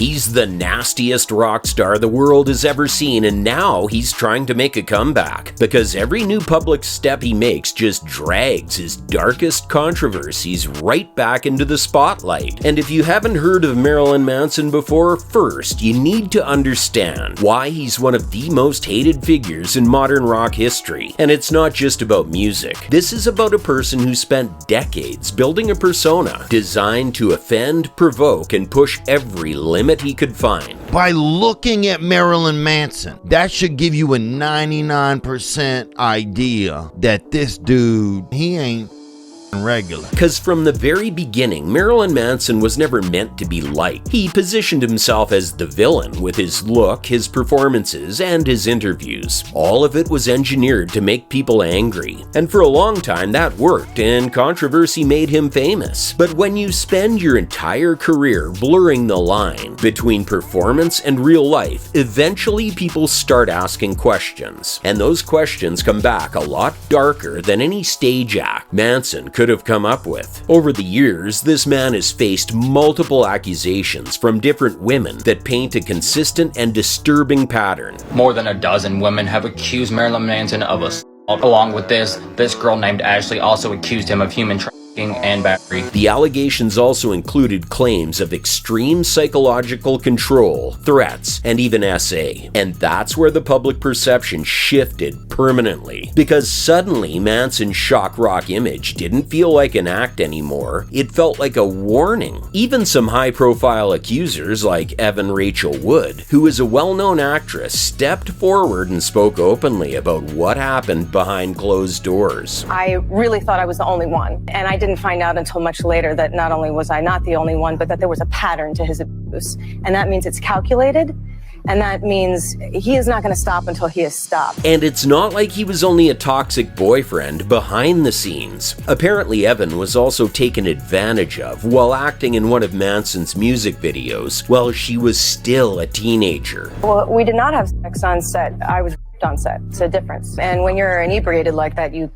He's the nastiest rock star the world has ever seen, and now he's trying to make a comeback, because every new public step he makes just drags his darkest controversies right back into the spotlight. And if you haven't heard of Marilyn Manson before, first, you need to understand why he's one of the most hated figures in modern rock history. And it's not just about music. This is about a person who spent decades building a persona designed to offend, provoke, and push every limit he could find. By looking at Marilyn Manson, that should give you a 99% idea that this dude, he ain't regular. Because from the very beginning, Marilyn Manson was never meant to be liked. He positioned himself as the villain with his look, his performances, and his interviews. All of it was engineered to make people angry. And for a long time that worked, and controversy made him famous. But when you spend your entire career blurring the line between performance and real life, eventually people start asking questions. And those questions come back a lot darker than any stage act Manson could have come up with. Over the years, this man has faced multiple accusations from different women that paint a consistent and disturbing pattern. More than a dozen women have accused Marilyn Manson of assault. Along with this girl named Ashley also accused him of human trafficking and battery. The allegations also included claims of extreme psychological control, threats, and even SA. And that's where the public perception shifted permanently. Because suddenly Manson's shock rock image didn't feel like an act anymore, it felt like a warning. Even some high-profile accusers like Evan Rachel Wood, who is a well-known actress, stepped forward and spoke openly about what happened behind closed doors. I really thought I was the only one, and I didn't find out until much later that not only was I not the only one, but that there was a pattern to his abuse. And that means it's calculated, and that means he is not going to stop until he is stopped. And it's not like he was only a toxic boyfriend behind the scenes. Apparently Evan was also taken advantage of while acting in one of Manson's music videos while she was still a teenager. Well, we did not have sex on set. I was on set. It's a difference. And when you're inebriated like that, you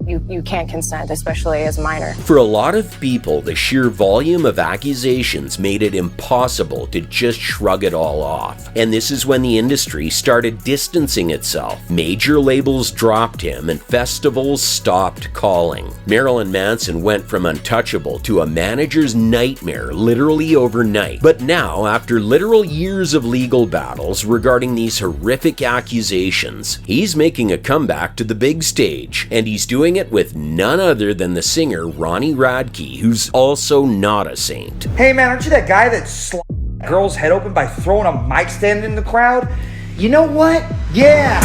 can't consent, especially as a minor. For a lot of people, the sheer volume of accusations made it impossible to just shrug it all off. And this is when the industry started distancing itself. Major labels dropped him and festivals stopped calling. Marilyn Manson went from untouchable to a manager's nightmare literally overnight. But now, after literal years of legal battles regarding these horrific accusations, he's making a comeback to the big stage, and he's doing it with none other than the singer Ronnie Radke, who's also not a saint. Hey man, aren't you that guy that slapped a girl's head open by throwing a mic stand in the crowd? You know what? Yeah,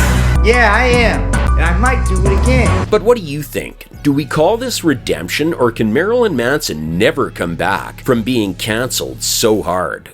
I am, and I might do it again. But what do you think? Do we call this redemption, or can Marilyn Manson never come back from being cancelled so hard?